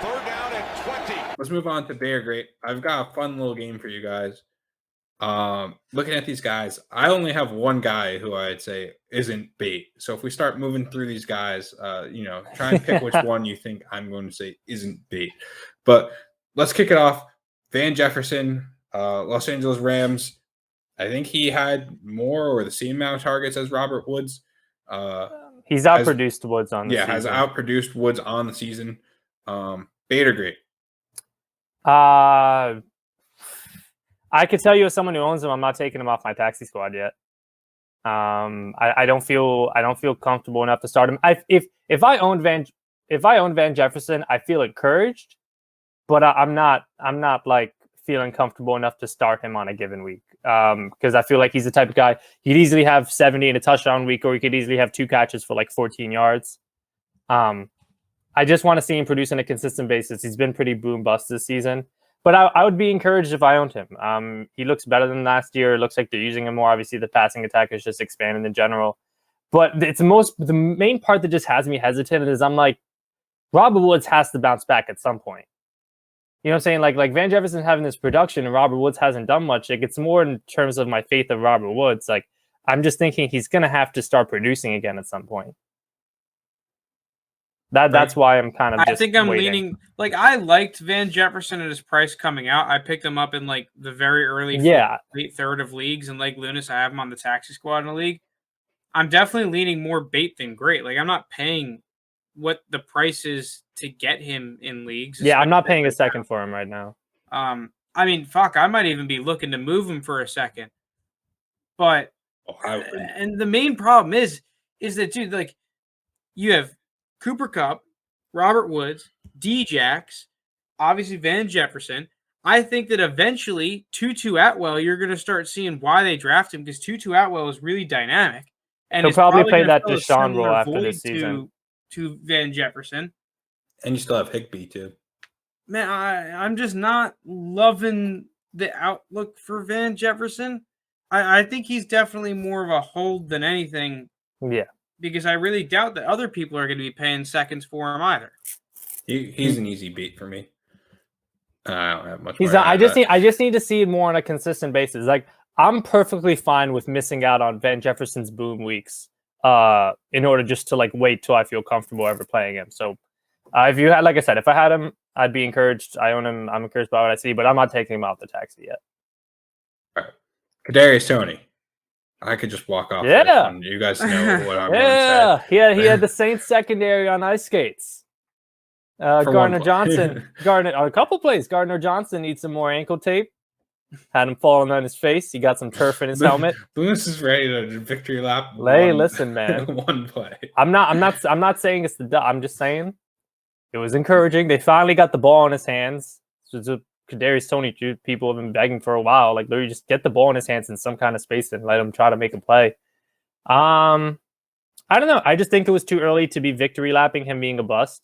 Third down and 20. Let's move on to Bear Great. I've got a fun little game for you guys. Looking at these guys, I only have one guy who I'd say isn't bait. So if we start moving through these guys, try and pick which one you think I'm going to say isn't bait. But let's kick it off. Van Jefferson, Los Angeles Rams. I think he had more or the same amount of targets as Robert Woods. He's outproduced Woods on the season. Has outproduced Woods on the season. Bait or great? I could tell you as someone who owns him, I'm not taking him off my taxi squad yet. I don't feel comfortable enough to start him. If I own Van Jefferson, I feel encouraged, but I'm not like feeling comfortable enough to start him on a given week. Because I feel like he's the type of guy, he'd easily have 70 in a touchdown week, or he could easily have 2 catches for like 14 yards. I just want to see him produce on a consistent basis. He's been pretty boom bust this season. But I would be encouraged if I owned him. He looks better than last year. It looks like they're using him more. Obviously, the passing attack is just expanding in general. But the main part that just has me hesitant is I'm like, Robert Woods has to bounce back at some point. You know what I'm saying? Like Van Jefferson having this production and Robert Woods hasn't done much. Like, it's more in terms of my faith of Robert Woods. Like, I'm just thinking he's going to have to start producing again at some point. That's why I'm kind of just waiting. Leaning, like, I liked Van Jefferson at his price coming out. I picked him up in like the very early late third of leagues, and like Lounis, I have him on the taxi squad in a league. I'm definitely leaning more bait than great. Like, I'm not paying what the price is to get him in leagues. Yeah, I'm not paying a second for him right now. I mean, fuck, I might even be looking to move him for a second. But and the main problem is that, dude, like, you have Cooper Kupp, Robert Woods, D-Jax, obviously Van Jefferson. I think that eventually Tutu Atwell, you're going to start seeing why they draft him, because Tutu Atwell is really dynamic. And he'll probably play that Deshaun role after this season. To Van Jefferson. And you still have Higbee, too. Man, I'm just not loving the outlook for Van Jefferson. I think he's definitely more of a hold than anything. Yeah. Because I really doubt that other people are going to be paying seconds for him either. He's an easy beat for me. I don't have much. I just need to see it more on a consistent basis. Like, I'm perfectly fine with missing out on Van Jefferson's boom weeks, in order just to like wait till I feel comfortable ever playing him. So, if I had him, I'd be encouraged. I own him. I'm encouraged by what I see, but I'm not taking him off the taxi yet. All right, Kardarius Toney. I could just walk off. Yeah, you guys know what I'm going to say. He had the Saints secondary on ice skates. Gardner Johnson, on a couple plays. Gardner Johnson needs some more ankle tape. Had him falling on his face. He got some turf in his helmet. Lounis is ready to victory lap. Listen, man. One play. I'm not saying it's I'm just saying it was encouraging. They finally got the ball in his hands. So Kardarius Toney, people have been begging for a while. Like, literally, just get the ball in his hands in some kind of space and let him try to make a play. I don't know. I just think it was too early to be victory lapping him being a bust.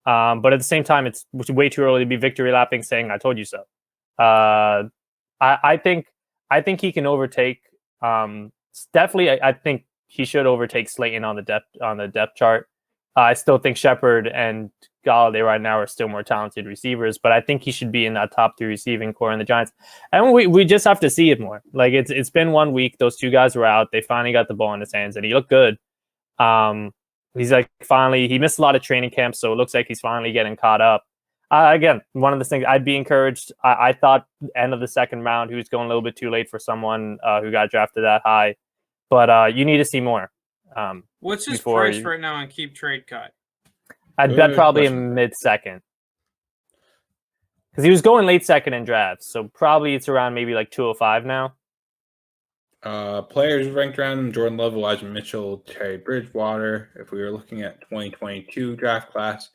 But at the same time, it's way too early to be victory lapping saying "I told you so." I think he can overtake. Definitely, I think he should overtake Slayton on the depth chart. I still think Shepard and Galladay right now are still more talented receivers, but I think he should be in that top 3 receiving core in the Giants. And we just have to see it more. Like, it's been 1 week. Those 2 guys were out. They finally got the ball in his hands, and he looked good. He's like he missed a lot of training camps, so it looks like he's finally getting caught up. Again, one of the things I'd be encouraged. I thought end of the second round he was going a little bit too late for someone who got drafted that high, but you need to see more. What's his price right now on Keep Trade Cut? I'd bet probably in mid-second, because he was going late second in drafts, so probably it's around maybe like 205 now. Players ranked around Jordan Love, Elijah Mitchell, Terry Bridgewater. If we were looking at 2022 draft class,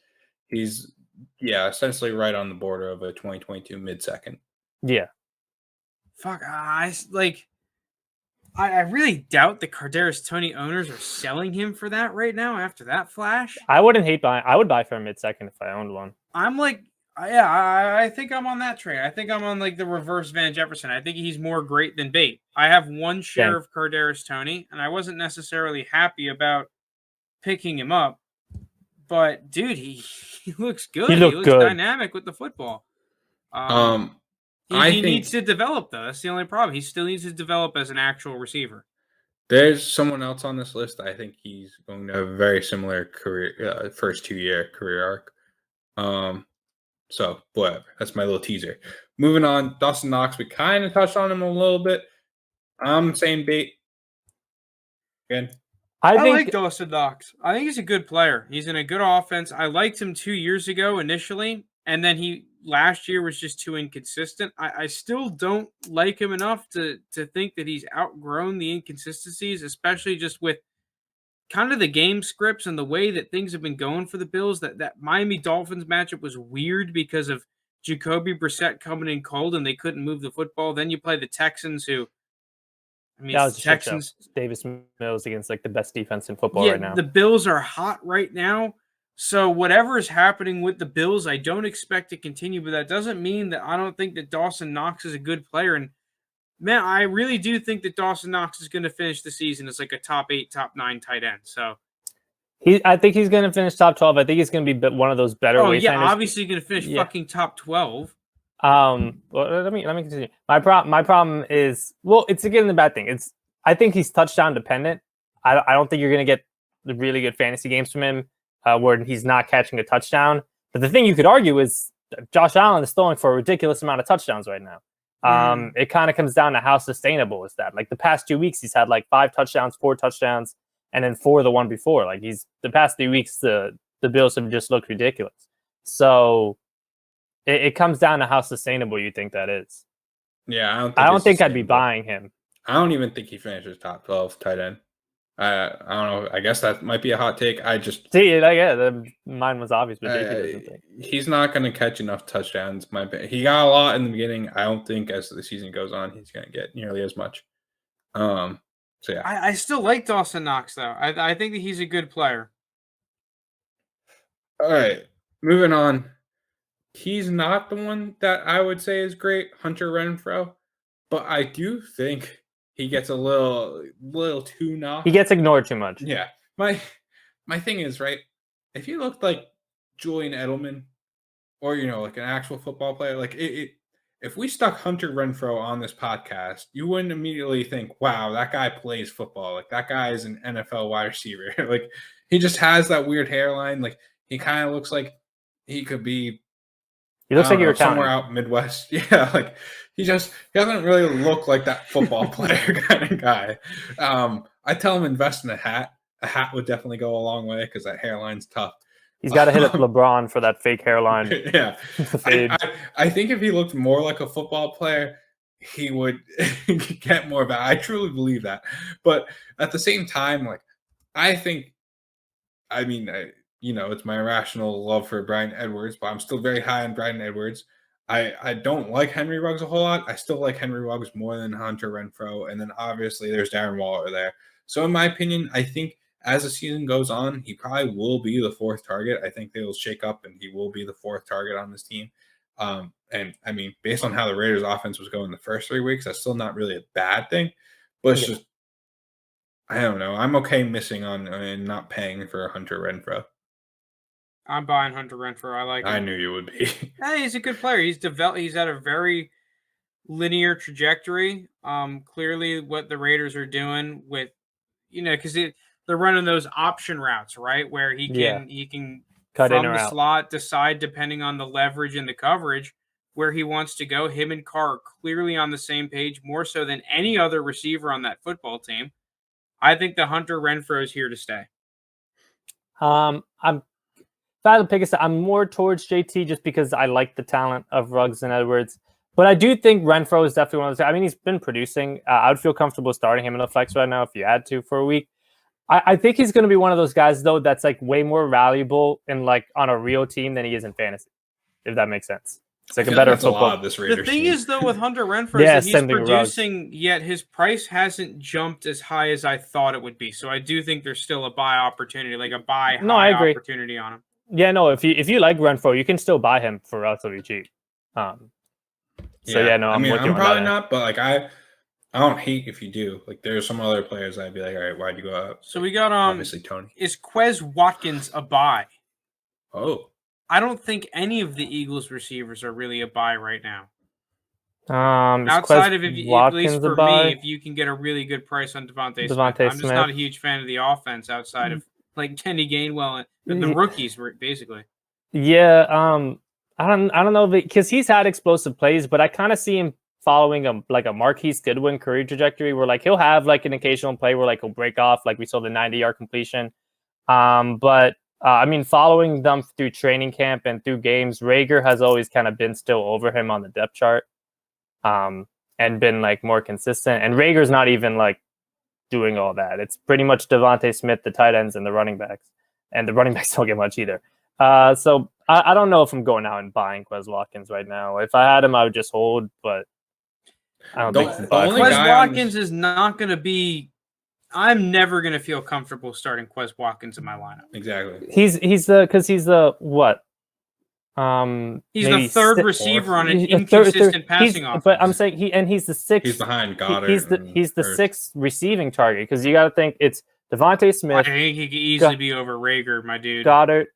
he's essentially right on the border of a 2022 mid-second. Yeah. Fuck, I really doubt the Kardarius Toney owners are selling him for that right now after that flash. I wouldn't hate buying. I would buy for a mid-second if I owned one. I'm like, I think I'm on that train. I think I'm on like the reverse Van Jefferson. I think he's more great than bait. I have 1 share of Kardarius Toney, and I wasn't necessarily happy about picking him up. But dude, he looks good. He looks good. Dynamic with the football. He needs to develop though. That's the only problem. He still needs to develop as an actual receiver. There's someone else on this list. I think he's going to have a very similar career, first 2-year career arc. So whatever. That's my little teaser. Moving on, Dawson Knox. We kind of touched on him a little bit. I'm saying bait. Again. I like Dawson Knox. I think he's a good player. He's in a good offense. I liked him 2 years ago initially, and then last year was just too inconsistent. I still don't like him enough to think that he's outgrown the inconsistencies, especially just with kind of the game scripts and the way that things have been going for the Bills. That Miami Dolphins matchup was weird because of Jacoby Brissett coming in cold and they couldn't move the football. Then you play the Texans, who, I mean, that was Texans. Davis Mills against like the best defense in football right now. The Bills are hot right now. So whatever is happening with the Bills, I don't expect to continue, but that doesn't mean that I don't think that Dawson Knox is a good player. And man, I really do think that Dawson Knox is going to finish the season as like a top 8, top 9 tight end. So I think he's going to finish top 12. I think he's going to be one of those better. Obviously going to finish fucking top 12. Well, let me continue. My problem is, well, it's again the bad thing. I think he's touchdown dependent. I don't think you're going to get the really good fantasy games from him where he's not catching a touchdown. But the thing you could argue is Josh Allen is throwing for a ridiculous amount of touchdowns right now. It kind of comes down to how sustainable is that. Like the past 2 weeks, he's had like 5 touchdowns, 4 touchdowns, and then 4 the one before. Like the past 3 weeks, the Bills have just looked ridiculous. So it comes down to how sustainable you think that is. Yeah, I don't think I'd be buying him. I don't even think he finishes top 12 tight end. I don't know. I guess that might be a hot take. I just see. Mine was obvious, but he's not going to catch enough touchdowns. He got a lot in the beginning. I don't think as the season goes on, he's going to get nearly as much. So yeah, I still like Dawson Knox though. I think that he's a good player. All right, moving on. He's not the one that I would say is great, Hunter Renfrow, but I do think he gets a little too knocked. He gets ignored too much. Yeah. My thing is, right, if you looked like Julian Edelman or, like an actual football player, like if we stuck Hunter Renfrow on this podcast, you wouldn't immediately think, wow, that guy plays football. Like that guy is an NFL wide receiver. Like he just has that weird hairline. Like he kind of looks like he could be like you're somewhere out Midwest. Yeah, like he doesn't really look like that football player kind of guy. I tell him invest in a hat. A hat would definitely go a long way because that hairline's tough. He's got to hit up LeBron for that fake hairline. Yeah, I think if he looked more like a football player, he would get more back. I truly believe that. But at the same time, like it's my irrational love for Bryan Edwards, but I'm still very high on Bryan Edwards. I don't like Henry Ruggs a whole lot. I still like Henry Ruggs more than Hunter Renfrow. And then obviously there's Darren Waller there. So in my opinion, I think as the season goes on, he probably will be the 4th target. I think they will shake up and he will be the 4th target on this team. And I mean, based on how the Raiders offense was going the first 3 weeks, that's still not really a bad thing. But it's just, I don't know. I'm okay missing on and not paying for Hunter Renfrow. I'm buying Hunter Renfrow. I like him. I knew you would be. Hey, he's a good player. He's had a very linear trajectory. Clearly what the Raiders are doing with, because they're running those option routes, right? Where he can cut from in or the out. slot decide depending on the leverage and the coverage where he wants to go. Him and Carr are clearly on the same page, more so than any other receiver on that football team. I think the Hunter Renfrow is here to stay. I'm more towards JT just because I like the talent of Ruggs and Edwards. But I do think Renfrow is definitely one of those. I mean, he's been producing. I would feel comfortable starting him in the flex right now if you had to for a week. I think he's going to be one of those guys, though, that's like way more valuable in like on a real team than he is in fantasy, if that makes sense. It's like a better football. The thing is, though, with Hunter Renfrow, is that he's producing, yet his price hasn't jumped as high as I thought it would be. So I do think there's still a buy opportunity, like a buy high opportunity on him. Yeah, no, if you like Renfrow, you can still buy him for relatively cheap. I'm probably not, but like I don't hate if you do. Like there's some other players I'd be like, all right, why'd you go out? So we got obviously Toney. Is Quez Watkins a buy? Oh. I don't think any of the Eagles receivers are really a buy right now. Outside of, at least for me, if you can get a really good price on Devontae Smith. I'm just not a huge fan of the offense outside of like Kenny Gainwell and the rookies, basically. Yeah, I don't know because he's had explosive plays, but I kind of see him following a Marquise Goodwin career trajectory where like he'll have like an occasional play where like he'll break off, like we saw the 90-yard completion. But I mean, following them through training camp and through games, Reagor has always kind of been still over him on the depth chart. And been like more consistent. And Reagor's not even like doing all that. It's pretty much Devontae Smith, the tight ends, and the running backs. And the running backs don't get much either. So I don't know if I'm going out and buying Quez Watkins right now. If I had him, I would just hold, but I don't think Quez Watkins is not going to be. I'm never going to feel comfortable starting Quez Watkins in my lineup. Exactly. He's the what? He's the third receiver on an inconsistent passing offense. But I'm saying he's the sixth. He's behind Goddard. He's the sixth receiving target because you got to think it's Devontae Smith. I think he could easily be over Reagor, my dude. Goddard.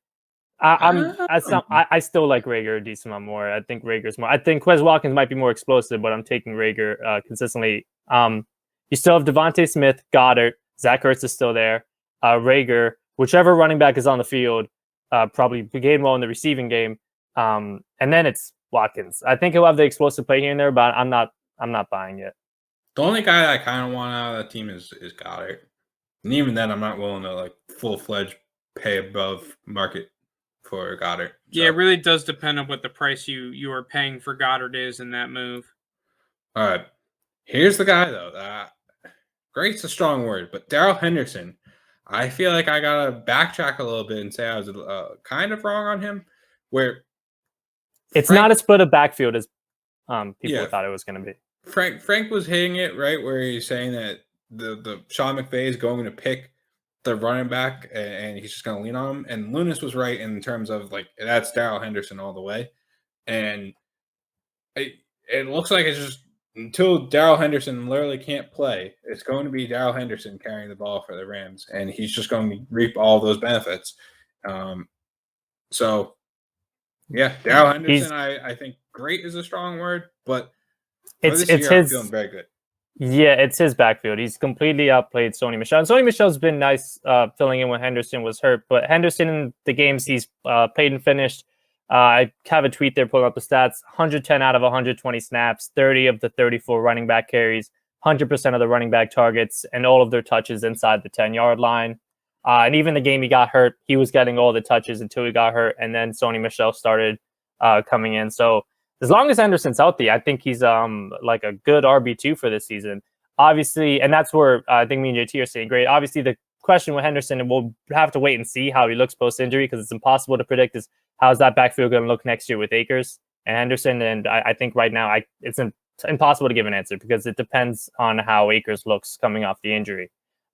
I still like Reagor a decent amount more. I think Rager's more. I think Quez Watkins might be more explosive, but I'm taking Reagor consistently. You still have Devontae Smith, Goddard, Zach Ertz is still there, Reagor, whichever running back is on the field, probably Gainwell in the receiving game. And then it's Watkins. I think he'll have the explosive play here and there, but I'm not buying it. The only guy I kind of want out of that team is Goddard. And even then, I'm not willing to like full-fledged pay above market for Goddard. So. Yeah, it really does depend on what the price you are paying for Goddard is in that move. All right. Here's the guy, though. Great's a strong word, but Darrell Henderson. I feel like I got to backtrack a little bit and say I was kind of wrong on him, where it's not as split a backfield as people thought it was going to be. Frank was hitting it right where he's saying that the Sean McVay is going to pick the running back and he's just going to lean on him. And Lounis was right in terms of like that's Darrell Henderson all the way. And it looks like it's just until Darrell Henderson literally can't play, it's going to be Darrell Henderson carrying the ball for the Rams, and he's just going to reap all those benefits. So. Yeah, Darrell Henderson, I think great is a strong word, but it's I'm his feeling very good. Yeah, it's his backfield. He's completely outplayed Sony Michel. And Sony Michel's been nice filling in when Henderson was hurt, but Henderson in the games he's played and finished, I have a tweet there pulling up the stats, 110 out of 120 snaps, 30 of the 34 running back carries, 100% of the running back targets, and all of their touches inside the 10-yard line. And even the game he got hurt, he was getting all the touches until he got hurt, and then Sony Michel started coming in. So as long as Henderson's healthy, I think he's like a good RB2 for this season. Obviously, and that's where I think me and JT are saying great. Obviously, the question with Henderson, and we'll have to wait and see how he looks post-injury because it's impossible to predict, is how's that backfield going to look next year with Akers and Henderson. And I think right now it's impossible to give an answer because it depends on how Akers looks coming off the injury.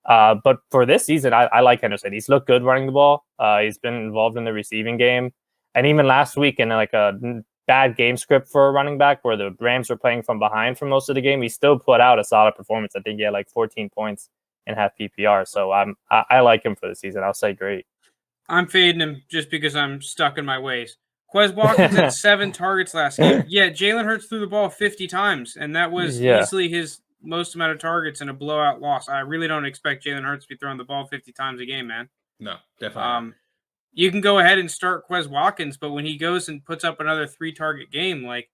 But for this season, I like Henderson. He's looked good running the ball. He's been involved in the receiving game. And even last week in like a bad game script for a running back where the Rams were playing from behind for most of the game, he still put out a solid performance. I think he had like 14 points in half PPR. So I like him for the season. I'll say great. I'm fading him just because I'm stuck in my ways. Quez Watkins had 7 targets last game. Yeah, Jalen Hurts threw the ball 50 times, and that was easily his most amount of targets in a blowout loss. I really don't expect Jalen Hurts to be throwing the ball 50 times a game, man. No, definitely. You can go ahead and start Quez Watkins, but when he goes and puts up another 3-target game, like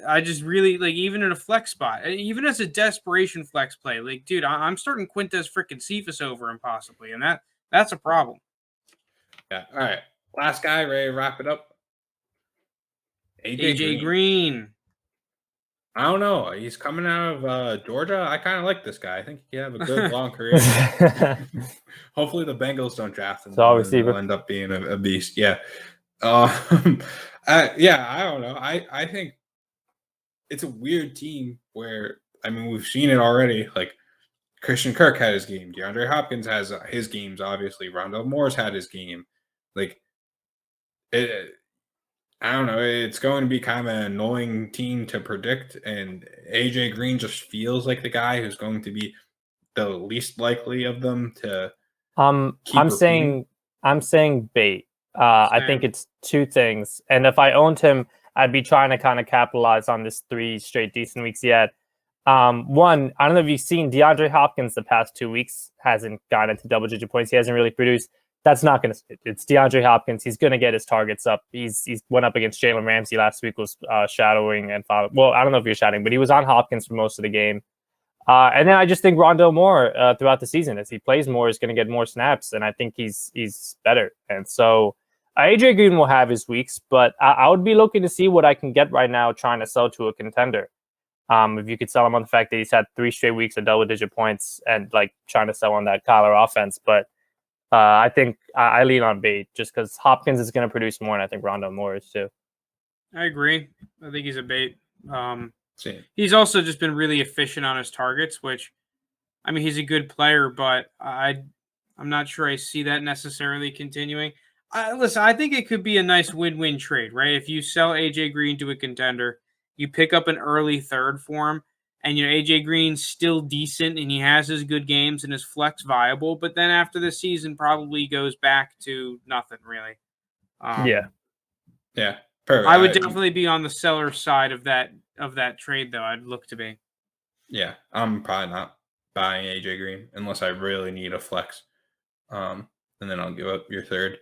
I just really like even in a flex spot, even as a desperation flex play, like dude, I'm starting Quintez freaking Cephas over him possibly, and that's a problem. Yeah. All right. Last guy, ready to wrap it up. AJ Green. I don't know. He's coming out of Georgia. I kind of like this guy. I think he can have a good long career. Hopefully the Bengals don't draft him. So he'll end up being a beast. Yeah. I don't know. I think it's a weird team where, I mean, we've seen it already. Like Christian Kirk had his game. DeAndre Hopkins has his games, obviously. Rondell Moore's had his game. Like, I don't know. It's going to be kind of an annoying team to predict, and AJ Green just feels like the guy who's going to be the least likely of them to. I'm saying bait. I think it's two things. And if I owned him, I'd be trying to kind of capitalize on this 3 straight decent weeks yet. One, I don't know if you've seen DeAndre Hopkins the past 2 weeks hasn't gotten into double-digit points. He hasn't really produced. That's not going to stick. It's DeAndre Hopkins. He's going to get his targets up. He's went up against Jalen Ramsey last week, was shadowing and following. Well, I don't know if you're shadowing, but he was on Hopkins for most of the game. And then I just think Rondale Moore throughout the season, as he plays more, is going to get more snaps, and I think he's better. And so AJ Green will have his weeks, but I would be looking to see what I can get right now trying to sell to a contender. If you could sell him on the fact that he's had 3 straight weeks of double-digit points and like trying to sell on that Kyler offense. But I think I lean on bait just because Hopkins is going to produce more, and I think Rondale Moore is too. I agree. I think he's a bait. He's also just been really efficient on his targets, which, I mean, he's a good player, but I'm not sure I see that necessarily continuing. Listen, I think it could be a nice win-win trade, right? If you sell AJ Green to a contender, you pick up an early third for him, and AJ Green's still decent, and he has his good games and his flex viable, but then after the season probably goes back to nothing, really. Yeah. Perfect. I would definitely be on the seller side of that trade, though. I'd look to be. Yeah, I'm probably not buying AJ Green unless I really need a flex. And then I'll give up your third.